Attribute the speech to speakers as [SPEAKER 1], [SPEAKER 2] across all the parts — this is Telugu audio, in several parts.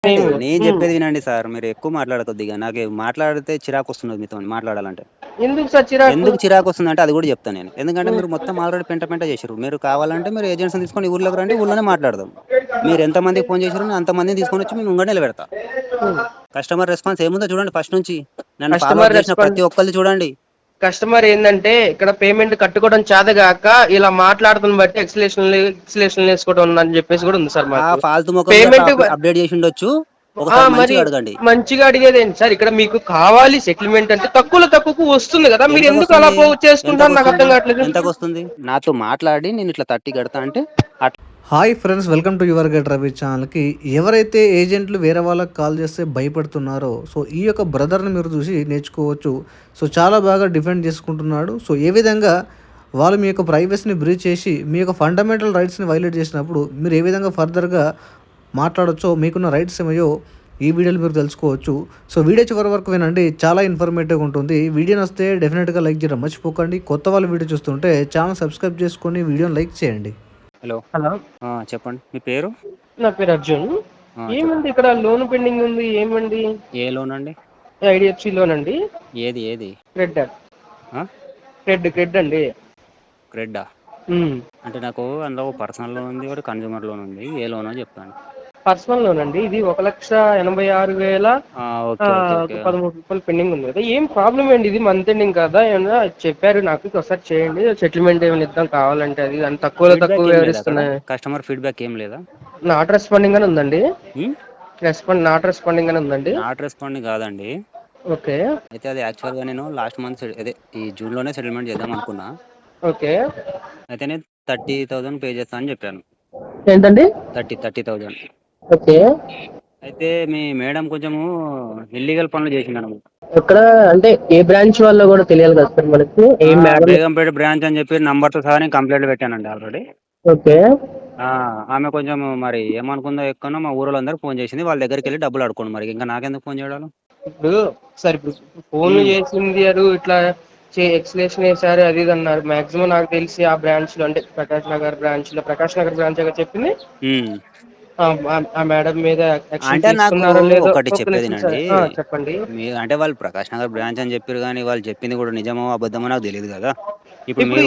[SPEAKER 1] నేను చెప్పేది వినండి సార్. మీరు ఎక్కువ మాట్లాడకొద్దు ఇక. నాకు మాట్లాడితే చిరాకు వస్తున్నది మీతో మాట్లాడాలంటే.
[SPEAKER 2] ఎందుకు సార్ చిరాకు?
[SPEAKER 1] ఎందుకు చిరాకు వస్తుందంటే అది కూడా చెప్తాను నేను. ఎందుకంటే మీరు మొత్తం ఆల్రెడీ పెంట పెంట చేసారు. మీరు కావాలంటే మీరు ఏజెంట్స్ని తీసుకొని ఊర్లోకి రండి, ఊర్లోనే మాట్లాడదాం. మీరు ఎంతమందికి ఫోన్ చేసారు, నేను అంతమందిని తీసుకొని వచ్చి మేము ముంగట నిలబెడతా. కస్టమర్ రెస్పాన్స్ ఏముందో చూడండి ఫస్ట్ నుంచి. నన్ను ఫాలో చేసిన ప్రతి ఒక్కరిని చూడండి.
[SPEAKER 2] కస్టమర్ ఏంటంటే ఇక్కడ పేమెంట్ కట్టుకోవడం చేతగాక ఇలా మాట్లాడుతున్న బట్టి ఎక్స్లేషన్ వేసుకోవడం ఉందని చెప్పేసి కూడా ఉంది సార్
[SPEAKER 1] ఆ
[SPEAKER 2] మాకు.
[SPEAKER 1] ఫాల్తు ముఖం
[SPEAKER 2] పేమెంట్
[SPEAKER 1] అప్డేట్ చేసి ఉండొచ్చు. ఒకసారి
[SPEAKER 2] మరి
[SPEAKER 1] మంచిగా అడగండి.
[SPEAKER 2] మంచిగా అడిగేది ఏంటి సార్? ఇక్కడ మీకు కావాలి సెటిల్మెంట్ అంటే తక్కువకు వస్తుంది కదా, మీరు ఎందుకు అలా చేసుకుంటారు నాకు అర్థం కావట్లేదు.
[SPEAKER 1] ఎంతకు వస్తుంది? నాతో మాట్లాడి నేను ఇట్లా 30 కడతా అంటే
[SPEAKER 3] hi friends, welcome to your get Ravi ఛానల్కి. ఎవరైతే ఏజెంట్లు వేరే వాళ్ళకి కాల్ చేస్తే భయపడుతున్నారో సో ఈ యొక్క బ్రదర్ని మీరు చూసి నేర్చుకోవచ్చు. సో చాలా బాగా డిఫెండ్ చేసుకుంటున్నాడు. సో ఏ విధంగా వాళ్ళు మీ యొక్క ప్రైవసీని బ్రీచ్ చేసి మీ యొక్క ఫండమెంటల్ రైట్స్ని వైలేట్ చేసినప్పుడు మీరు ఏ విధంగా ఫర్దర్గా మాట్లాడచ్చో, మీకున్న రైట్స్ ఏమయ్యో ఈ వీడియోలో మీరు తెలుసుకోవచ్చు. సో వీడియో చివరి వరకు వినండి, చాలా ఇన్ఫర్మేటివ్గా ఉంటుంది. వీడియో వస్తే డెఫినెట్గా లైక్ చేయడం మర్చిపోకండి. కొత్త వాళ్ళు వీడియో చూస్తుంటే ఛానల్ సబ్స్క్రైబ్ చేసుకొని వీడియోని లైక్ చేయండి.
[SPEAKER 1] హలో చెప్పండి, మీ పేరు?
[SPEAKER 2] నా పేరు అర్జున్. ఏమండి ఇక్కడ లోన్ పెండింగ్ ఉంది, ఏమండి?
[SPEAKER 1] ఏ లోన్ అండి?
[SPEAKER 2] ఐడిఎఫ్సి లోన్ అండి.
[SPEAKER 1] ఏది?
[SPEAKER 2] క్రెడ్ అండి.
[SPEAKER 1] క్రెడ్డా? అంటే నాకు అందులో పర్సనల్ లోన్ ఉంది, ఒకటి కన్జ్యూమర్ లోన్ ఉంది. ఏ లోనో చెప్తాను.
[SPEAKER 2] పర్సనల్ లోన్ అండి. ఇది 1,86,13 పెండింగ్ ఉంది కదా. ఏం ప్రాబ్లం ఏంటి? ఇది మంత్ ఎండింగ్ కదా, ఏమన్నా చెప్పారు నాకు ఒకసారి చేయండి, సెటిల్మెంట్ ఏమైనా ఇద్దాం కావాలంటే. అది తక్కువ వివరిస్తున్నాయి.
[SPEAKER 1] కస్టమర్ ఫీడ్బ్యాక్ ఏం లేదా?
[SPEAKER 2] నాట్ రెస్పాండింగ్ అని ఉందండి. నాట్ రెస్పాండింగ్ అని ఉందండి.
[SPEAKER 1] నాట్ రెస్పాండింగ్ కాదండి.
[SPEAKER 2] ఓకే.
[SPEAKER 1] అయితే అది యాక్చువల్ గా నేను లాస్ట్ మంత్ అదే ఈ జూన్ లోనే సెటిల్మెంట్ చేద్దాం అనుకున్నా.
[SPEAKER 2] ఓకే.
[SPEAKER 1] అయితే నేను 30,000 పే చేస్తా అని చెప్పాను.
[SPEAKER 2] ఏంటండి?
[SPEAKER 1] 30,000.
[SPEAKER 2] ఓకే.
[SPEAKER 1] అయితే మీ మేడం కొంచెము ఇల్లీగల్ పనులు చేసిందన్నమాట.
[SPEAKER 2] ఎక్కడ అంటే ఏ బ్రాంచ్ వాళ్ళో కూడా తెలియాలి కదా సార్ మనకి.
[SPEAKER 1] బేగంపేట బ్రాంచ్ అని చెప్పి నంబర్తో సహా నేను కంప్లైంట్ పెట్టానండి ఆల్రెడీ.
[SPEAKER 2] ఓకే.
[SPEAKER 1] ఆమె కొంచెం మరి ఏమనుకుందో ఎక్కడో మా ఊళ్ళో అందరూ ఫోన్ చేసింది. వాళ్ళ దగ్గరికి వెళ్ళి డబ్బులు అడుకోండి. మరి ఇంకా నాకెందుకు ఫోన్ చేయడం?
[SPEAKER 2] ఇప్పుడు ఫోన్ చేసింది ఇట్లా ఎక్స్లేషన్ వేసారు అది ఇది అన్నారు. మాక్సిమం నాకు తెలిసి ఆ బ్రాంచ్ లో అంటే ప్రకాష్ నగర్ బ్రాంచ్ చెప్పింది. ఆ మేడం మీద
[SPEAKER 1] అంటే నాకు ఒకటి చెప్పేదినండి.
[SPEAKER 2] చెప్పండి.
[SPEAKER 1] అంటే వాళ్ళు ప్రకాష్ నగర్ బ్రాంచ్ అని చెప్పారు, కానీ వాళ్ళు చెప్పింది కూడా నిజమో అబద్ధమో నాకు తెలియదు కదా. ఇప్పుడు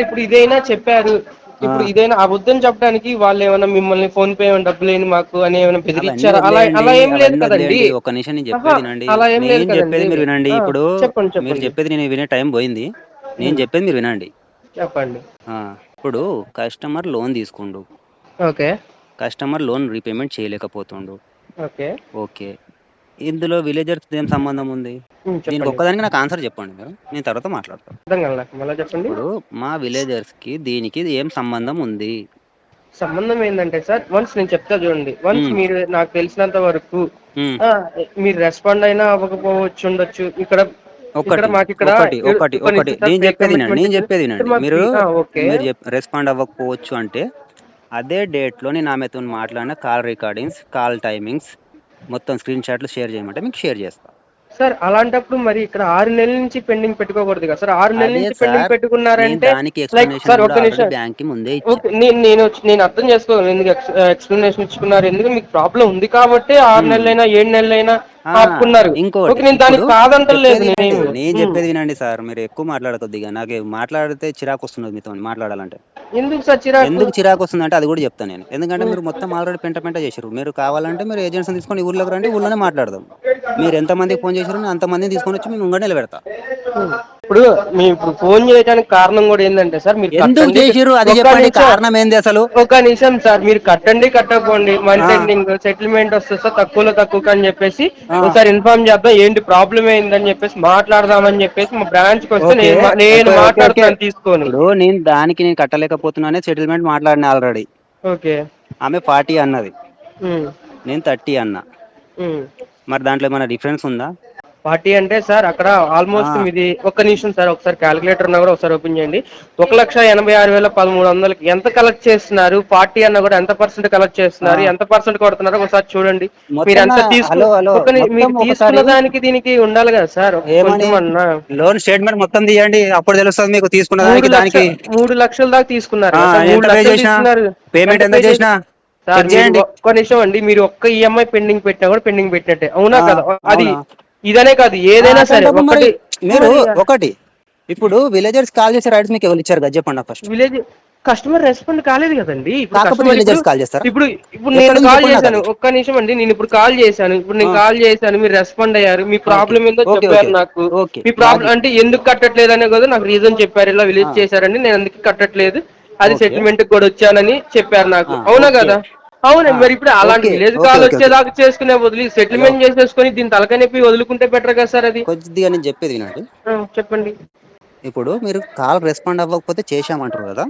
[SPEAKER 2] ఇప్పుడు ఇదైనా చెప్పారు, ఇప్పుడు ఇదైనా అబద్ధం చెప్పడానికి వాళ్ళు ఏమైనా మిమ్మల్ని ఫోన్ పే డబ్బులు లేని మాకు అని ఏమైనా బెదిరించారు? అలా ఏం లేదు కదండి.
[SPEAKER 1] ఒక నిమిషం నేను చెప్పేది వినండి. నేను చెప్పేది మీరు వినండి. ఇప్పుడు మీరు చెప్పేది నేను వినే టైం పోయింది. నేను చెప్పేది మీరు వినండి.
[SPEAKER 2] చెప్పండి.
[SPEAKER 1] ఇప్పుడు కస్టమర్ లోన్ తీసుకుండు.
[SPEAKER 2] ఓకే.
[SPEAKER 1] కస్టమర్ లోన్ రీపేమెంట్ చేయలేకపోతుండు. ఓకే. ఇందులో విలేజర్స్ ఏం సంబంధం ఉంది? దీనికి ఒక్కదానికి నాకు ఆన్సర్ చెప్పండి మీరు, నేను తర్వాత మాట్లాడతాను. ఇప్పుడు మా విలేజర్స్ కి దీనికి ఏం సంబంధం ఉంది?
[SPEAKER 2] సంబంధం ఏంటంటే సార్, వన్స్ నేను చెప్తా చూడండి. వన్స్ మీరు నాకు తెలిసినంత వరకు మీరు రెస్పాండ్ అయినా అవ్వకపోవచ్చు ఉండొచ్చు. ఇక్కడ
[SPEAKER 1] నేను చెప్పేది మీరు రెస్పాండ్ అవ్వకపోవచ్చు అంటే అదే డేట్ లో నేను ఆమెతో మాట్లాడిన కాల్ రికార్డింగ్స్, కాల్ టైమింగ్స్ మొత్తం స్క్రీన్ షాట్లు షేర్ చేయమంటే మీకు షేర్ చేస్తా
[SPEAKER 2] సార్. అలాంటప్పుడు మరి ఇక్కడ 6 నెలల నుంచి పెండింగ్ పెట్టుకోకూడదు కదా సార్? 6 నెలల నుంచి పెండింగ్ పెట్టుకున్నారంటే నేను అర్థం చేసుకోవాలి. ఎందుకు ఎక్స్ప్లెనేషన్ ఇచ్చుకున్నారు? ఎందుకు మీకు ప్రాబ్లం ఉంది కాబట్టి 6 నెలలైనా 7 నెలలైనా ఆపుకున్నారు. నేను దానికి కాదంటలేదు.
[SPEAKER 1] నేను చెప్పేది వినండి సార్. మీరు ఎక్కువ మాట్లాడకొద్దు ఇక. నాకు మాట్లాడితే చిరాకు వస్తున్నది మీతో మాట్లాడాలంటే.
[SPEAKER 2] ఎందుకు సార్ చిరాకు?
[SPEAKER 1] ఎందుకు చిరాకు వస్తుందంటే అది కూడా చెప్తాను నేను. ఎందుకంటే మీరు మొత్తం ఆల్రెడీ పెంట పెంట చేసారు. మీరు కావాలంటే మీరు ఏజెంట్స్ని తీసుకొని ఊర్లోకి రండి, ఊర్లోనే మాట్లాడదాం. మీరు ఎంతమందికి ఫోన్ చేసారు, నేను అంతమందిని తీసుకొని వచ్చి మేము ముంగట నిలబెడతా.
[SPEAKER 2] ఇప్పుడు ఫోన్ చేయడానికి కారణం కూడా ఏంటంటే సార్, మీరు
[SPEAKER 1] ఎందుకు చేసారు అది చెప్పండి. కారణం ఏంది అసలు?
[SPEAKER 2] ఒక నిమిషం సార్, మీరు కట్టండి కట్టకపోండి మంత్ ఎండింగ్ సెటిల్మెంట్ వస్తుంది సార్ తక్కువ అని చెప్పేసి ఒకసారి ఇన్ఫార్మ్ చేద్దాం. ఏంటి ప్రాబ్లం ఏందని చెప్పేసి మాట్లాడదామని చెప్పేసి మా బ్రాంచ్ కి వస్తే నేను మాట్లాడతాను తీసుకొని.
[SPEAKER 1] నేను కట్టలేకపోతున్నానే సెటిల్మెంట్ మాట్లాడిన ఆల్రెడీ.
[SPEAKER 2] ఓకే.
[SPEAKER 1] ఆమె 40 అన్నది, నేను 30 అన్నా. మరి దాంట్లో ఏమైనా డిఫరెన్స్ ఉందా?
[SPEAKER 2] 40 అంటే సార్ అక్కడ ఆల్మోస్ట్ మీది ఒక్క నిమిషం సార్, ఒకసారి క్యాలిక్యులేటర్ ఉన్నా కూడా ఒకసారి ఓపెన్ చేయండి. 1,86,13 ఎంత కలెక్ట్ చేస్తున్నారు? 40 అన్న కూడా ఎంత పర్సెంట్ కలెక్ట్ చేస్తున్నారు, ఎంత పర్సెంట్ కొడుతున్నారు ఒకసారి చూడండి. మీరు ఎంత తీసుకున్న దానికి దీనికి ఉండాలి కదా సార్.
[SPEAKER 1] లోన్ స్టేట్మెంట్ మొత్తం తీయండి, అప్పుడు తెలుస్తుంది మీకు. తీసుకున్న దానికి
[SPEAKER 2] 3 లక్షల దాకా తీసుకున్నారు.
[SPEAKER 1] పేమెంట్ ఎంత చేసినా
[SPEAKER 2] సార్
[SPEAKER 1] చెక్
[SPEAKER 2] మీరు
[SPEAKER 1] చేయండి.
[SPEAKER 2] ఒక్క నిమిషం అండి, మీరు ఒక్క ఈఎంఐ పెండింగ్ పెట్టినా కూడా పెండింగ్ పెట్టినట్టే, అవునా
[SPEAKER 1] ఆ,
[SPEAKER 2] కదా? అది
[SPEAKER 1] అవునా?
[SPEAKER 2] ఇదనే కాదు, ఏదైనా సరే
[SPEAKER 1] అట్లాంటప్పుడు మరి
[SPEAKER 2] ఒక్కటి.
[SPEAKER 1] మీరు
[SPEAKER 2] మరి
[SPEAKER 1] ఒకటి ఇప్పుడు విలేజర్స్ కాల్ చేసే రైట్స్ మీకు ఎవరు ఇచ్చారు కదా చెప్పండి నాకు ఫస్ట్.
[SPEAKER 2] విలేజ్ కస్టమర్ రెస్పాండ్ కాలేదు కదండి. ఇప్పుడు
[SPEAKER 1] కాకపోతే
[SPEAKER 2] కస్టమర్ ఇప్పుడు
[SPEAKER 1] విలేజర్స్ కాల్ చేస్తారా?
[SPEAKER 2] ఇప్పుడు ఇప్పుడు
[SPEAKER 1] ఎక్కడ
[SPEAKER 2] నేను
[SPEAKER 1] ఉంది
[SPEAKER 2] కాల్
[SPEAKER 1] చెప్పండి నాకు
[SPEAKER 2] చేశాను,
[SPEAKER 1] అది.
[SPEAKER 2] ఒక్క నిమిషం అండి, నేను ఇప్పుడు కాల్ చేశాను, ఇప్పుడు నేను కాల్ చేశాను, మీరు రెస్పాండ్ అయ్యారు, మీ
[SPEAKER 1] ఓకే
[SPEAKER 2] ప్రాబ్లం ఏందో
[SPEAKER 1] ఓకే ఓకే
[SPEAKER 2] చెప్పారు
[SPEAKER 1] ఓకే
[SPEAKER 2] నాకు.
[SPEAKER 1] ఓకే
[SPEAKER 2] మీ ప్రాబ్లం
[SPEAKER 1] లాజిక్.
[SPEAKER 2] అంటే ఎందుకు కట్టట్లేదు అనే కదా నాకు రీజన్ చెప్పారు, ఇలా విలేజ్ చేశారండి, నేను అందుకే కట్టట్లేదు, అది
[SPEAKER 1] ఓకే
[SPEAKER 2] సెటిల్మెంట్ కూడా వచ్చానని చెప్పారు నాకు, అవునా
[SPEAKER 1] ఓకే
[SPEAKER 2] కదా? అవునండి. మరి ఇప్పుడు అలాంటి
[SPEAKER 1] okay
[SPEAKER 2] village
[SPEAKER 1] okay
[SPEAKER 2] call
[SPEAKER 1] okay okay
[SPEAKER 2] వచ్చేదాకా చేసుకునే వదిలి
[SPEAKER 1] హలో,
[SPEAKER 2] సెటిల్మెంట్ చేసేసుకొని దీని తలకాయ నొప్పి వదులుకుంటే బెటర్ కదా సార్ అది.
[SPEAKER 1] కొద్దిగా నేను చెప్పేది వినండి.
[SPEAKER 2] చెప్పండి.
[SPEAKER 1] ఇప్పుడు మీరు కాల్ రెస్పాండ్ అవ్వకపోతే చేశామంటారు కదా,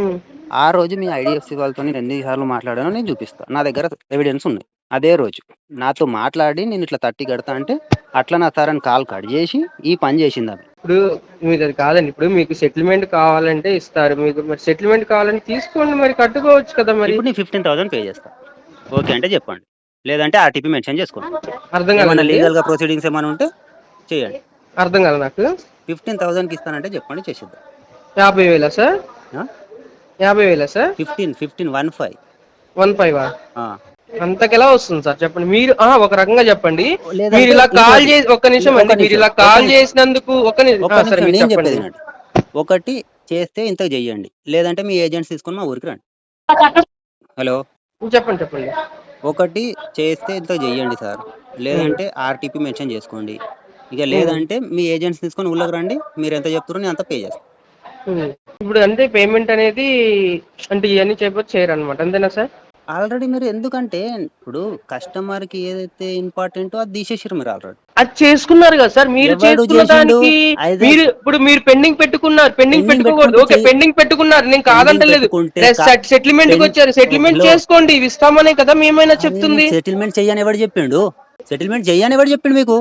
[SPEAKER 2] ఉమ్,
[SPEAKER 1] ఆ రోజు మీ ఐడిఎఫ్సి వాళ్ళతో నేను ఎన్నిసార్లు మాట్లాడానో నేను చూపిస్తాను. నా దగ్గర ఎవిడెన్స్ ఉన్నాయి. అదే రోజు నాతో మాట్లాడి నేను ఇట్లా 30 కడతా అంటే అట్లా నా సార్ అని కాల్ కట్ చేసి ఈ పని చేసింది ఆమె.
[SPEAKER 2] ఇప్పుడు మీరు అది కాదండి, ఇప్పుడు మీకు సెటిల్మెంట్ కావాలంటే ఇస్తారు, మీకు మరి సెటిల్మెంట్ కావాలంటే తీసుకోండి, మరి కట్టుకోవచ్చు కదా మరి.
[SPEAKER 1] ఇప్పుడు నేను 15,000 పే చేస్తా, ఓకే అంటే చెప్పండి, లేదంటే ఆర్టీపీ మెన్షన్ చేసుకోండి.
[SPEAKER 2] అర్థం
[SPEAKER 1] ఏమైనా
[SPEAKER 2] కాలేదండి.
[SPEAKER 1] లీగల్గా ప్రొసీడింగ్స్ ఏమైనా ఉంటే చేయండి.
[SPEAKER 2] అర్థం కాలేదు నాకు.
[SPEAKER 1] 15,000కి ఇస్తానంటే చెప్పండి, చేసేద్దాం.
[SPEAKER 2] 50,000 సార్? 50,000 సార్?
[SPEAKER 1] 15
[SPEAKER 2] 15 అంతకెలా వస్తుంది సార్ చెప్పండి మీరు. ఒక రకంగా చెప్పండి, మీరు
[SPEAKER 1] లేదంటే
[SPEAKER 2] ఇలా కాల్
[SPEAKER 1] ఇంకోటి,
[SPEAKER 2] చేసి, ఒక్క నిమిషం
[SPEAKER 1] ఒక
[SPEAKER 2] అండి, మీరు
[SPEAKER 1] నిమిషం
[SPEAKER 2] ఇలా
[SPEAKER 1] ఒక
[SPEAKER 2] కాల్
[SPEAKER 1] నిమిషం
[SPEAKER 2] చేసినందుకు
[SPEAKER 1] ఒక
[SPEAKER 2] సరే
[SPEAKER 1] నిమిషం
[SPEAKER 2] మీరు
[SPEAKER 1] నేను
[SPEAKER 2] చెప్పండి.
[SPEAKER 1] చెప్పేది వినండి. ఒకటి చేస్తే ఇంత చెయ్యండి, లేదంటే మీ ఏజెంట్స్ తీసుకొని మా ఊరికి రండి. హలో,
[SPEAKER 2] చెప్పండి చెప్పండి.
[SPEAKER 1] ఒకటి చేస్తే ఇంత చెయ్యండి సార్,
[SPEAKER 2] ఉమ్,
[SPEAKER 1] లేదంటే ఆర్టీపీ మెన్షన్ చేసుకోండి. ఇక
[SPEAKER 2] ఉమ్,
[SPEAKER 1] లేదంటే మీ ఏజెంట్స్ తీసుకొని ఊళ్ళోకి రండి, మీరు ఎంత చెప్తారో నేను అంత పే చేస్తాను.
[SPEAKER 2] ఉమ్. ఇప్పుడు అంటే పేమెంట్ అనేది అంటే ఇవన్నీ చేయకపోతే చేయరు అనమాట, అంతేనా సార్?
[SPEAKER 1] ఆల్రెడీ మీరు ఎందుకంటే ఇప్పుడు కస్టమర్కి ఏదైతే ఇంపార్టెంటో అది తీసేసారు మీరు ఆల్రెడీ.
[SPEAKER 2] అది చేసుకున్నారు కదా సార్, మీరు
[SPEAKER 1] ఎవడు
[SPEAKER 2] చేసుకున్న
[SPEAKER 1] చేసిండు?
[SPEAKER 2] దానికి.
[SPEAKER 1] అయితే
[SPEAKER 2] మీరు ఇప్పుడు మీరు పెండింగ్ పెట్టుకున్నారు, పెండింగ్
[SPEAKER 1] పెండింగ్
[SPEAKER 2] పెట్టుకోకూడదు,
[SPEAKER 1] పెట్టుకుంటే
[SPEAKER 2] ఓకే పెండింగ్ పెట్టుకున్నారు, నేను
[SPEAKER 1] పెండింగ్
[SPEAKER 2] కాదంటలేదు.
[SPEAKER 1] పెట్టుకుంటే
[SPEAKER 2] సెటిల్మెంట్ కి వచ్చారు, సెటిల్మెంట్
[SPEAKER 1] హలో,
[SPEAKER 2] చేసుకోండి, ఇవి ఇస్తామనే కదా మేమైనా
[SPEAKER 1] అరే
[SPEAKER 2] చెప్తుంది.
[SPEAKER 1] సెటిల్మెంట్ చెయ్యని ఎవడు చెప్పిండు? సెటిల్మెంట్ చెయ్యని ఎవడు చెప్పిండు మీకు?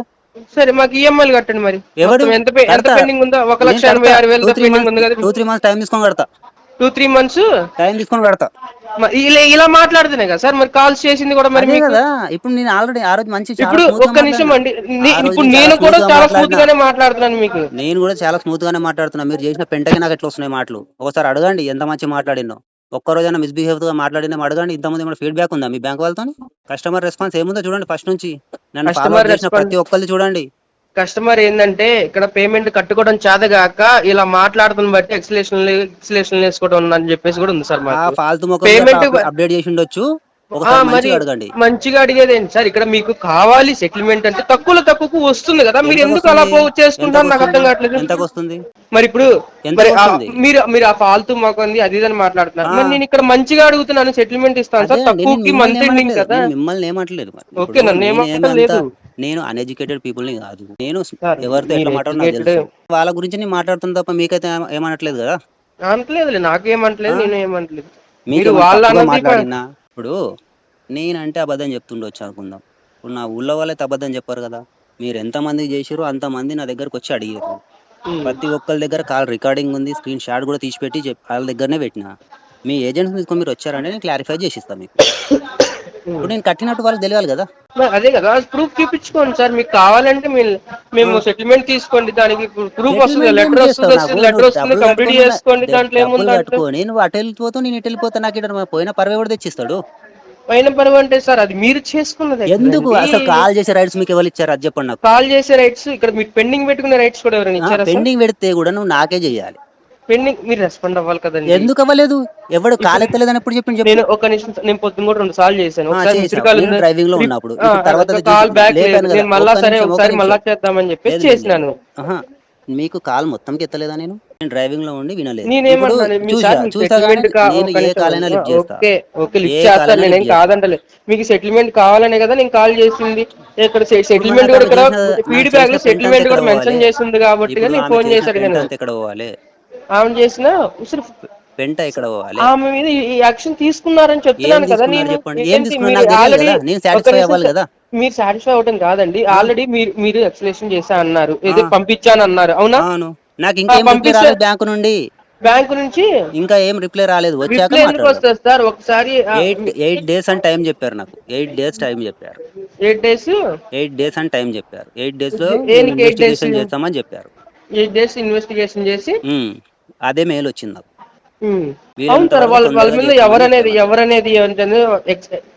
[SPEAKER 2] సరే మాకు ఈఎంఐలు కట్టండి మరి.
[SPEAKER 1] ఎవడు?
[SPEAKER 2] మొత్తం ఎంత
[SPEAKER 1] కడతా,
[SPEAKER 2] పెండింగ్ ఉందో?
[SPEAKER 1] నేను కడతా.
[SPEAKER 2] 1,86,000 పెండింగ్ ఉంది కదా.
[SPEAKER 1] 2-3 మంత్స్ టైం తీసుకొని కడతా.
[SPEAKER 2] 2-3 months
[SPEAKER 1] టైం తీసుకొని కడతా.
[SPEAKER 2] ఇలా మాట్లాడుతున్నాయి కదా సార్, మరి కాల్స్ చేసింది కూడా మరి
[SPEAKER 1] అదే
[SPEAKER 2] మీకు.
[SPEAKER 1] కదా, ఇప్పుడు నేను ఆల్రెడీ ఆ రోజు మంచి చాలా
[SPEAKER 2] ఇప్పుడు
[SPEAKER 1] స్మూత్ గా
[SPEAKER 2] ఒక్క నిమిషం
[SPEAKER 1] మాట్లాడినా.
[SPEAKER 2] అండి,
[SPEAKER 1] ఆ రోజు
[SPEAKER 2] ఇప్పుడు
[SPEAKER 1] నేను
[SPEAKER 2] నేను కూడా చాలా స్మూత్
[SPEAKER 1] మాట్లాడినా.
[SPEAKER 2] గానే మాట్లాడుతున్నాను మీకు.
[SPEAKER 1] నేను కూడా చాలా స్మూత్ గానే మాట్లాడుతున్నా. మీరు చేసిన పెంటకి నాకు ఎట్లా వస్తున్నాయి మాటలు ఒకసారి అడగండి, ఎంత మంచి మాట్లాడినో. ఒక్క రోజైనా మిస్బిహేవ్ గా మాట్లాడినా అడగండి. ఇంతమంది ఏమైనా ఫీడ్బ్యాక్ ఉందా మీ బ్యాంక్ వాళ్ళతో? కస్టమర్ రెస్పాన్స్ ఏముందో చూడండి ఫస్ట్ నుంచి. నన్ను ఫాలో
[SPEAKER 2] కస్టమర్
[SPEAKER 1] అప్ చేసిన
[SPEAKER 2] రెస్పాన్స్,
[SPEAKER 1] ప్రతి ఒక్కరిది చూడండి.
[SPEAKER 2] కస్టమర్ ఏంటంటే ఇక్కడ పేమెంట్ కట్టుకోవడం చేతగాక ఇలా మాట్లాడుతున్న బట్టి ఎక్స్లేషన్ వేసుకోవడం ఉందని చెప్పేసి కూడా ఉంది సార్
[SPEAKER 1] ఆ
[SPEAKER 2] మాకు.
[SPEAKER 1] ఫాల్తు ముఖంది అట్లా
[SPEAKER 2] పేమెంట్
[SPEAKER 1] అప్డేట్ చేసి ఉండొచ్చు. ఒకసారి
[SPEAKER 2] మరి
[SPEAKER 1] మంచిగా అడగండి.
[SPEAKER 2] మంచిగా అడిగేది ఏంటి సార్, ఇక్కడ మీకు కావాలి సెటిల్మెంట్ అంటే తక్కువకు వస్తుంది కదా, మీరు
[SPEAKER 1] ఎంతకు
[SPEAKER 2] ఎందుకు అలా
[SPEAKER 1] వస్తుంది? ఎంతకు
[SPEAKER 2] చేసుకుంటారు నాకు అర్థం
[SPEAKER 1] వస్తుంది?
[SPEAKER 2] కావట్లేదు.
[SPEAKER 1] ఎంతకు వస్తుంది?
[SPEAKER 2] మరి ఇప్పుడు మరి
[SPEAKER 1] ఎంతకు వస్తుంది?
[SPEAKER 2] మీరు ఆ ఫాల్తూ మాకుంది అది ఇదని మాట్లాడుతున్నారు,
[SPEAKER 1] ఆ
[SPEAKER 2] మరి నేను ఇక్కడ మంచిగా అడుగుతున్నాను, సెటిల్మెంట్ ఇస్తాను
[SPEAKER 1] అదే
[SPEAKER 2] సార్
[SPEAKER 1] అండి, నేను
[SPEAKER 2] తక్కువకి,
[SPEAKER 1] మిమ్మల్ని
[SPEAKER 2] మంత్ ఎండింగ్
[SPEAKER 1] ఏమనట్లేదు,
[SPEAKER 2] కదా.
[SPEAKER 1] నేను మిమ్మల్ని ఏమనట్లేదు. మరి
[SPEAKER 2] ఓకే,
[SPEAKER 1] ఇప్పుడు
[SPEAKER 2] నన్ను ఏమంటం
[SPEAKER 1] నేనేమంత,
[SPEAKER 2] లేదు
[SPEAKER 1] నేను అన్ఎడ్యుకేటెడ్ పీపుల్ని కాదు. నేను
[SPEAKER 2] సార్.
[SPEAKER 1] ఎవరితో
[SPEAKER 2] మీరు
[SPEAKER 1] ఎట్లా మాట్లాడో నాకు
[SPEAKER 2] ఎడ్యుకేటెడ్
[SPEAKER 1] తెలుసు. వాళ్ళ గురించి నేను మాట్లాడుతున్నా తప్ప మీకైతే ఏమనట్లేదు కదా.
[SPEAKER 2] అనట్లేదులే, నాకేమంటలేదు,
[SPEAKER 1] ఆ
[SPEAKER 2] నేను ఏమంటలేదు. మీరు
[SPEAKER 1] మీకేమైనా
[SPEAKER 2] వాళ్ళ
[SPEAKER 1] తప్పుగా
[SPEAKER 2] అన్నది
[SPEAKER 1] మాట్లాడినా, ఇప్పుడు నేనంటే అబద్ధం చెప్తుండొచ్చు అనుకుందాం. ఇప్పుడు నా ఊళ్ళో వాళ్ళైతే అబద్ధం చెప్పారు కదా. మీరు ఎంతమందికి చేసిరో అంతమంది నా దగ్గరకు వచ్చి అడిగారు. ప్రతి ఒక్కరి దగ్గర కాల్ రికార్డింగ్ ఉంది, స్క్రీన్ షాట్ కూడా తీసి పెట్టి వాళ్ళ దగ్గరనే పెట్టినా. మీ ఏజెంట్స్ తీసుకొని మీరు వచ్చారంటే నేను క్లారిఫై చేసిస్తాను మీకు. ఇప్పుడు నేను కట్టినట్టు వాళ్ళకి తెలియాలి కదా.
[SPEAKER 2] అదే కదా, ప్రూఫ్ చూపించుకోండి సార్, మీకు కావాలంటే మేము సెటిల్మెంట్ తీసుకోండి, దానికి ప్రూఫ్ వస్తుంది,
[SPEAKER 1] సెటిల్మెంట్ ఏం
[SPEAKER 2] లెటర్
[SPEAKER 1] చేస్తావు? నాకు
[SPEAKER 2] లెటర్
[SPEAKER 1] నువ్వు
[SPEAKER 2] వస్తుంది,
[SPEAKER 1] డబ్బులు
[SPEAKER 2] కంప్లీట్
[SPEAKER 1] కట్టుకొని
[SPEAKER 2] చేసుకోండి, దాంట్లో ఏముంది
[SPEAKER 1] డబ్బులు
[SPEAKER 2] దాంట్లో.
[SPEAKER 1] కట్టుకొని నువ్వు అటు వెళ్ళిపోతావు, నేను ఇటు వెళ్ళిపోతా. నాకు ఇక్కడ పోయిన పర్వే కూడా తెచ్చిస్తాడు.
[SPEAKER 2] పైన పరువు అంటే సార్ అది మీరు చేసుకున్నదే
[SPEAKER 1] ఎందుకు?
[SPEAKER 2] కదండి.
[SPEAKER 1] అసలు కాల్ చేసే రైట్స్ మీకు ఎవరు ఇచ్చారు అది చెప్పండి నాకు.
[SPEAKER 2] కాల్ చేసే రైట్స్ ఇక్కడ మీకు పెండింగ్ పెట్టుకునే రైట్స్ కూడా ఎవరైనా ఇచ్చారా సార్?
[SPEAKER 1] పెండింగ్ పెడితే కూడా నువ్వు నాకే చెయ్యాలి.
[SPEAKER 2] పెండింగ్ మీరు రెస్పాండ్ అవ్వాలి కదండి.
[SPEAKER 1] ఎందుకు అవ్వలేదు? ఎవడు కాల్ ఎత్తలేదని ఎప్పుడు చెప్పింది చెప్పు.
[SPEAKER 2] నేను ఒక నిమిషం, నేను పొద్దున్న కూడా 2 సార్లు చేశాను, ఒకసారి మిస్డ్
[SPEAKER 1] చేసావు,
[SPEAKER 2] కాల్
[SPEAKER 1] నేను
[SPEAKER 2] ఉంది,
[SPEAKER 1] డ్రైవింగ్ లో ఉన్నప్పుడు. ఇప్పుడు తర్వాత
[SPEAKER 2] కాల్ బ్యాక్ లేదు,
[SPEAKER 1] లేపాను కదా.
[SPEAKER 2] నేను మళ్ళా
[SPEAKER 1] ఒక్క
[SPEAKER 2] సరే
[SPEAKER 1] నిమిషం, ఒక్క
[SPEAKER 2] ఒకసారి మళ్ళా
[SPEAKER 1] నిమిషం.
[SPEAKER 2] చేద్దామని చెప్పేసి
[SPEAKER 1] లేదు లేదు లేదు.
[SPEAKER 2] చేసినాను.
[SPEAKER 1] ఆహా, మీకు కాల్ మొత్తంకి ఎత్తలేదా? నేను డ్రైవింగ్ లో ఉండి వినలేదు. ఇప్పుడు
[SPEAKER 2] నేనేమంటున్నాను, మీ సార్ మీకు
[SPEAKER 1] చూసా కానీ
[SPEAKER 2] సెటిల్మెంట్
[SPEAKER 1] నేను ఏ కాల్ అయినా లిఫ్ట్ చేస్తా.
[SPEAKER 2] ఓకే ఓకే
[SPEAKER 1] ఏ
[SPEAKER 2] లిఫ్ట్
[SPEAKER 1] కాల్
[SPEAKER 2] చేస్తాను,
[SPEAKER 1] అయినా
[SPEAKER 2] నేనేం
[SPEAKER 1] లిఫ్ట్ చేస్తా.
[SPEAKER 2] కాదంటలేదు. మీకు సెటిల్మెంట్ కావాలనే కదా నేను కాల్ చేసింది. ఇక్కడ
[SPEAKER 1] ఇప్పుడు
[SPEAKER 2] సెటిల్మెంట్ కూడా ఇక్కడ
[SPEAKER 1] నాకు
[SPEAKER 2] ఫీడ్బ్యాక్
[SPEAKER 1] చేసిన
[SPEAKER 2] లో
[SPEAKER 1] పెంట అంతా
[SPEAKER 2] సెటిల్మెంట్
[SPEAKER 1] ఎక్కడ
[SPEAKER 2] కూడా
[SPEAKER 1] పోవాలి?
[SPEAKER 2] మెన్షన్ చేసింది కాబట్టి
[SPEAKER 1] ఇప్పుడు
[SPEAKER 2] నేను
[SPEAKER 1] ఆమె
[SPEAKER 2] ఫోన్
[SPEAKER 1] చేసిన
[SPEAKER 2] చేసి
[SPEAKER 1] పెంట
[SPEAKER 2] అడిగాను.
[SPEAKER 1] అంతా ఎక్కడ పోవాలి?
[SPEAKER 2] ఆమె చేసిన
[SPEAKER 1] పెంట ఎక్కడ పోవాలి?
[SPEAKER 2] ఆమె మీద ఈ యాక్షన్ తీసుకున్నారని
[SPEAKER 1] ఏం
[SPEAKER 2] చెప్తున్నాను కదా
[SPEAKER 1] తీసుకున్నారు
[SPEAKER 2] నేను.
[SPEAKER 1] చెప్పండి. ఏం
[SPEAKER 2] ఏంటి
[SPEAKER 1] తీసుకున్నారు
[SPEAKER 2] మీరు
[SPEAKER 1] నాకు తెలియదు
[SPEAKER 2] ఆల్రెడీ
[SPEAKER 1] కదా. నేను
[SPEAKER 2] ఒక
[SPEAKER 1] సాటిస్ఫై
[SPEAKER 2] నిమిషం
[SPEAKER 1] అవ్వాలి కదా.
[SPEAKER 2] మీరు సాటిస్ఫై అవటం కాదండి,
[SPEAKER 1] ఆ,
[SPEAKER 2] ఆల్రెడీ మీరు ఎక్స్ప్లెనేషన్ చేశా అన్నారు,
[SPEAKER 1] ఆ,
[SPEAKER 2] ఏదో పంపించాను అన్నారు, అవునా?
[SPEAKER 1] అవును. నాకు ఇంకేం రిప్లై
[SPEAKER 2] పంపిస్తే
[SPEAKER 1] రాలేదు బ్యాంకు నుండి.
[SPEAKER 2] బ్యాంకు నుంచి
[SPEAKER 1] ఇంకా ఏం రిప్లై రాలేదు. వచ్చాక
[SPEAKER 2] రిప్లై ఎందుకు
[SPEAKER 1] మాట్లాడదాం.
[SPEAKER 2] వస్తుంది సార్? ఒకసారి
[SPEAKER 1] 8 డేస్ అని టైం చెప్పారు నాకు. 8 డేస్ టైం చెప్పారు.
[SPEAKER 2] 8 days
[SPEAKER 1] 8 డేస్ అని టైం చెప్పారు. 8 డేస్ లో మేము
[SPEAKER 2] దేనికి 8 days?
[SPEAKER 1] ఇన్వెస్టిగేషన్ చేస్తామని చెప్పారు.
[SPEAKER 2] 8 days ఇన్వెస్టిగేషన్ చేసి
[SPEAKER 1] అదే మెయిల్ వచ్చింది నాకు.
[SPEAKER 2] అవును
[SPEAKER 1] వీలైనంత
[SPEAKER 2] సార్,
[SPEAKER 1] వరకు
[SPEAKER 2] వాళ్ళ
[SPEAKER 1] తొందరగా
[SPEAKER 2] మీద
[SPEAKER 1] చేసుకోమని
[SPEAKER 2] ఎవరనేది ఏంటంటే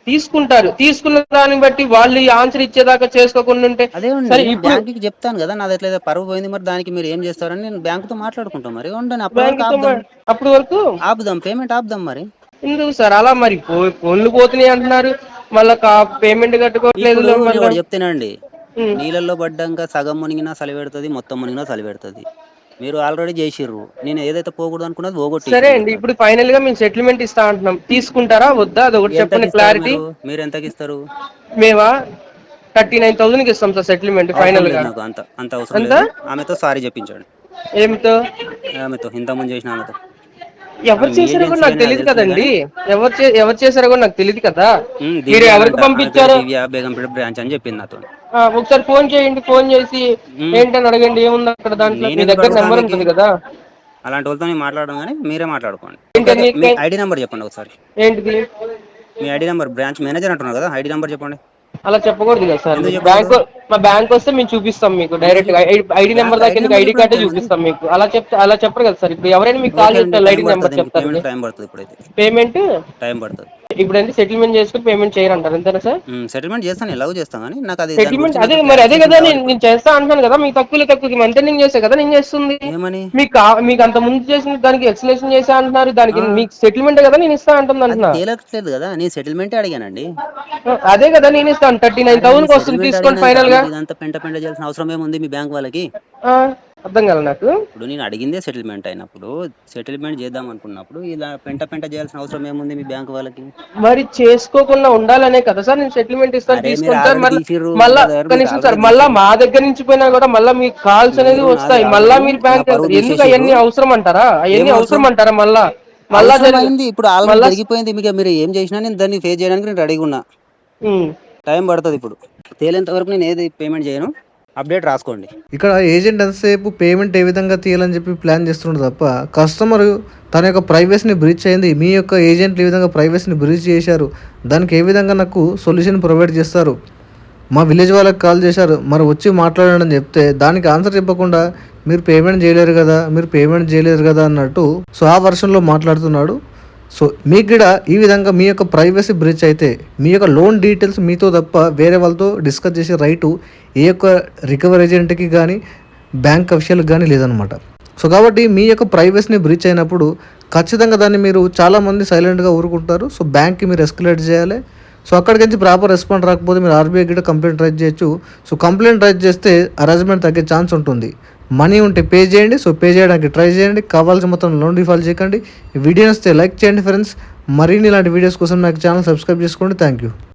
[SPEAKER 2] తీసుకుంటారు. తీసుకున్న దాన్ని బట్టి వాళ్ళు ఆన్సర్ ఇచ్చేదాకా చేసుకోకుండా ఉంటే
[SPEAKER 1] అదే అండి,
[SPEAKER 2] సరే.
[SPEAKER 1] నేను
[SPEAKER 2] ఇప్పుడు
[SPEAKER 1] బ్యాంకుకి చెప్తాను కదా, నాది ఎట్లయితే పరువు పోయింది, మరి దానికి మీరు ఏం చేస్తారని నేను బ్యాంకుతో మాట్లాడుకుంటాం. మరి ఉండని అప్పటి వరకు
[SPEAKER 2] బ్యాంకుతో
[SPEAKER 1] ఆపుదాం,
[SPEAKER 2] అప్పటి వరకు
[SPEAKER 1] పేమెంట్ ఆపుదాం. మరి
[SPEAKER 2] ఎందుకు సార్ అలా? మరి ఫోన్లు పోతున్నాయి అంటున్నారు, మళ్ళా పేమెంట్ కట్టుకోవట్లేదు
[SPEAKER 1] ఇప్పుడు నేను
[SPEAKER 2] మళ్ళా.
[SPEAKER 1] ఒకటి చెప్తానండి, నీళ్ళల్లో పడ్డాక సగం మునిగినా చలి పెడుతుంది, మొత్తం మునిగినా చలి పెడుతుంది. మీరు ఆల్రెడీ చేసిర్రు, నేను ఏదైతే పోకూడదు అనుకున్నది
[SPEAKER 2] సరే
[SPEAKER 1] పోగొట్టేసి
[SPEAKER 2] అండి, ఇప్పుడు ఫైనల్ గా మేము సెటిల్మెంట్ ఇస్తా అంటున్నాం, తీసుకుంటారా వద్దా? అది ఒకటి
[SPEAKER 1] ఎంతకి
[SPEAKER 2] చెప్పండి
[SPEAKER 1] ఇస్తారు
[SPEAKER 2] క్లారిటీ.
[SPEAKER 1] మీరు ఎంతకి ఇస్తారు?
[SPEAKER 2] మేమా 39,000 కి ఇస్తాం సార్ సెటిల్మెంట్
[SPEAKER 1] అవసరం
[SPEAKER 2] ఫైనల్
[SPEAKER 1] లేదు
[SPEAKER 2] గా.
[SPEAKER 1] నాకు, అంత అవసరం
[SPEAKER 2] ఎంత?
[SPEAKER 1] లేదు. ఆమెతో సారీ చెప్పించండి,
[SPEAKER 2] ఏమితో?
[SPEAKER 1] ఆమెతో ఇంతకుముందు చేసిన ఆమెతో.
[SPEAKER 2] ఎవరు
[SPEAKER 1] ఆమె మీ
[SPEAKER 2] చేశారో కూడా
[SPEAKER 1] ఏజెన్సీ
[SPEAKER 2] నాకు
[SPEAKER 1] అని నాకు
[SPEAKER 2] తెలియదు
[SPEAKER 1] తెలుసులే
[SPEAKER 2] కదండి.
[SPEAKER 1] కానీ,
[SPEAKER 2] ఎవరు చేశారో కూడా నాకు తెలియదు కదా. మీరు
[SPEAKER 1] దివ్య అని
[SPEAKER 2] ఎవరికి
[SPEAKER 1] అంట, ఆమె పేరు
[SPEAKER 2] పంపించారో
[SPEAKER 1] దివ్య, బేగంపేట బ్రాంచ్ అని చెప్పింది నాతో.
[SPEAKER 2] ఒకసారి ఫోన్ చేయండి, ఫోన్ చేసి ఏంటని అడగండి, ఏముంది అక్కడ దాంట్లో. మీ
[SPEAKER 1] నేనెందుకు
[SPEAKER 2] దగ్గర
[SPEAKER 1] అడుగుతా
[SPEAKER 2] నెంబర్
[SPEAKER 1] ఆమెకి?
[SPEAKER 2] ఉంటుంది కదా.
[SPEAKER 1] అలాంటి వాళ్ళతో నేను మాట్లాడడం, కానీ మీరే మాట్లాడుకోండి.
[SPEAKER 2] ఏంటని
[SPEAKER 1] మీ ఐడి నెంబర్ చెప్పండి ఒకసారి.
[SPEAKER 2] ఏంటిది?
[SPEAKER 1] మీ ఐడి నెంబర్, బ్రాంచ్ మేనేజర్ అంటున్నారు కదా, ఐడి నెంబర్ చెప్పండి.
[SPEAKER 2] అలా చెప్పకూడదు కదా సార్.
[SPEAKER 1] ఎందుకు
[SPEAKER 2] మీరు
[SPEAKER 1] చెప్పకూడదు?
[SPEAKER 2] మా బ్యాంక్ వస్తే మేము చూపిస్తాం మీకు
[SPEAKER 1] ఎందుకు
[SPEAKER 2] డైరెక్ట్ గా. ఐడి నెంబర్ దాకా ఎందుకు, ఐడి
[SPEAKER 1] ఇప్పుడు
[SPEAKER 2] కార్డే
[SPEAKER 1] వద్దండి.
[SPEAKER 2] చూపిస్తాం మీకు. అలా చెప్పరు కదా సార్. ఇప్పుడు ఎవరైనా మీకు కాల్
[SPEAKER 1] ఓకే అండి,
[SPEAKER 2] చేస్తే
[SPEAKER 1] టైం
[SPEAKER 2] ఐడి
[SPEAKER 1] పడుతుంది,
[SPEAKER 2] నెంబర్
[SPEAKER 1] మీకు
[SPEAKER 2] చెప్తారు.
[SPEAKER 1] పేమెంట్ టైం పడుతుంది. ఇప్పుడైతే
[SPEAKER 2] పేమెంట్
[SPEAKER 1] టైం పడుతుంది.
[SPEAKER 2] ఇప్పుడైతే సెటిల్మెంట్ చేసుకుని పేమెంట్ చేయరంటారు, అంతేనా సార్?
[SPEAKER 1] సెటిల్మెంట్ చేస్తాను, ఎలాగో చేస్తాను, కానీ నాకు అది దాని
[SPEAKER 2] సెటిల్మెంట్
[SPEAKER 1] గురించి
[SPEAKER 2] అదే
[SPEAKER 1] నాకు
[SPEAKER 2] మరి, అదే
[SPEAKER 1] క్లారిఫికేషన్
[SPEAKER 2] కదా
[SPEAKER 1] కావాలి ఇప్పుడు.
[SPEAKER 2] నేను చేస్తా అంటున్నాను కదా. మీకు తక్కువకి మెయింటైనింగ్ చేసే కదా నేను చేస్తుంది.
[SPEAKER 1] ఏమని?
[SPEAKER 2] మీకు అంత ముందు చేసిన దానికి ఎక్స్ప్లెనేషన్ చేసా అంటున్నారు,
[SPEAKER 1] ఆ,
[SPEAKER 2] దానికి మీకు సెటిల్మెంట్ కదా నేను ఇస్తా అంటుంది
[SPEAKER 1] అది
[SPEAKER 2] అంటున్నా.
[SPEAKER 1] తేలట్లేదు కదా, నేను సెటిల్మెంటే అడిగానండి.
[SPEAKER 2] అదే కదా నేను ఇస్తాను,
[SPEAKER 1] అరే నేను
[SPEAKER 2] 39,000 వస్తుంది,
[SPEAKER 1] సెటిల్మెంట్
[SPEAKER 2] తీసుకోండి
[SPEAKER 1] అడిగినాక
[SPEAKER 2] ఫైనల్ గా.
[SPEAKER 1] మీరు ఇదంతా పెంట చేయాల్సిన అవసరం ఏముంది మీ బ్యాంక్ వాళ్ళకి?
[SPEAKER 2] అర్థం కాలే నాకు.
[SPEAKER 1] ఇప్పుడు నేను అడిగిందే సెటిల్మెంట్ అయినప్పుడు, సెటిల్మెంట్ చేద్దాం అనుకున్నప్పుడు ఇలా పెంట చేయాల్సిన అవసరం ఏముంది మీ బ్యాంక్ వాళ్ళకి?
[SPEAKER 2] మరి చేసుకోకుండా ఉండాలనే కదా సార్ నేను సెటిల్మెంట్ ఇస్తాను,
[SPEAKER 1] అరే మీరు
[SPEAKER 2] తీసుకోండి సార్.
[SPEAKER 1] ఆల్రెడీ తీసిర్రు
[SPEAKER 2] మళ్ళా
[SPEAKER 1] బ్రదర్, మీకు
[SPEAKER 2] కనీసం సార్
[SPEAKER 1] ఆల్రెడీ
[SPEAKER 2] మళ్ళా
[SPEAKER 1] తీసిర్రు.
[SPEAKER 2] మా దగ్గర నుంచి పోయినా కూడా మళ్ళా మీకు కాల్స్ అనేది
[SPEAKER 1] మీరు నాది
[SPEAKER 2] వస్తాయి, మళ్ళా
[SPEAKER 1] ఆల్రెడీ
[SPEAKER 2] మీరు
[SPEAKER 1] నా
[SPEAKER 2] బ్యాంక్
[SPEAKER 1] పరువు
[SPEAKER 2] వెళ్తారు. ఎందుకు
[SPEAKER 1] తీసేసిర్రు.
[SPEAKER 2] అవన్నీ అవసరం అంటారా?
[SPEAKER 1] ఏం
[SPEAKER 2] అవన్నీ అవసరం
[SPEAKER 1] అవసరం?
[SPEAKER 2] అంటారా? మళ్ళా
[SPEAKER 1] అవసరం
[SPEAKER 2] జరిగి
[SPEAKER 1] అయింది, ఇప్పుడు ఆల్రెడీ
[SPEAKER 2] మళ్ళా
[SPEAKER 1] జరిగిపోయింది. మీకు మీరు ఏం చేసినా నేను దాన్ని ఫేస్ చేయడానికి నేను రెడీగా ఉన్నా.
[SPEAKER 2] ఉమ్.
[SPEAKER 1] టైం పడుతుంది, ఇప్పుడు తేలేంత వరకు నేను ఏది పేమెంట్ చేయను. అప్డేట్ రాసుకోండి.
[SPEAKER 3] ఇక్కడ ఏజెంట్ ఎంతసేపు పేమెంట్ ఏ విధంగా తీయాలని చెప్పి ప్లాన్ చేస్తున్నాడు తప్ప కస్టమర్ తన యొక్క ప్రైవసీని బ్రీచ్ అయింది, మీ యొక్క ఏజెంట్లు ఏ విధంగా ప్రైవసీని బ్రీచ్ చేశారు, దానికి ఏ విధంగా నాకు సొల్యూషన్ ప్రొవైడ్ చేస్తారు, మా విలేజ్ వాళ్ళకి కాల్ చేశారు మరి వచ్చి మాట్లాడండి అని చెప్తే దానికి ఆన్సర్ చెప్పకుండా మీరు పేమెంట్ చేయలేరు కదా అన్నట్టు సో ఆ వర్షన్లో మాట్లాడుతున్నాడు. సో మీకు కూడా ఈ విధంగా మీ యొక్క ప్రైవసీ బ్రీచ్ అయితే మీ యొక్క లోన్ డీటెయిల్స్ మీతో తప్ప వేరే వాళ్ళతో డిస్కస్ చేసే రైటు ఏ యొక్క రికవరీ ఏజెంట్కి కానీ బ్యాంక్ అఫీషియల్కి కానీ లేదనమాట. సో కాబట్టి మీ యొక్క ప్రైవసీని బ్రీచ్ అయినప్పుడు ఖచ్చితంగా దాన్ని మీరు చాలామంది సైలెంట్గా ఊరుకుంటారు. సో బ్యాంక్కి మీరు ఎస్కలేట్ చేయాలి. సో అక్కడికి నుంచి ప్రాపర్ రెస్పాండ్ రాకపోతే మీరు ఆర్బీఐ కూడా కంప్లైంట్ రైజ్ చేయొచ్చు. సో కంప్లైంట్ రైజ్ చేస్తే హరాస్మెంట్ తగ్గే ఛాన్స్ ఉంటుంది. మనీ ఉంటే పే చేయండి. సో పే చేయడానికి ట్రై చేయండి. కావాల్సిన మొత్తం లోన్ డిఫాల్ట్ చేయకండి. ఈ వీడియో వస్తే లైక్ చేయండి ఫ్రెండ్స్. మరిన్ని ఇలాంటి వీడియోస్ కోసం నాకు ఛానల్ సబ్స్క్రైబ్ చేసుకోండి. Thank you.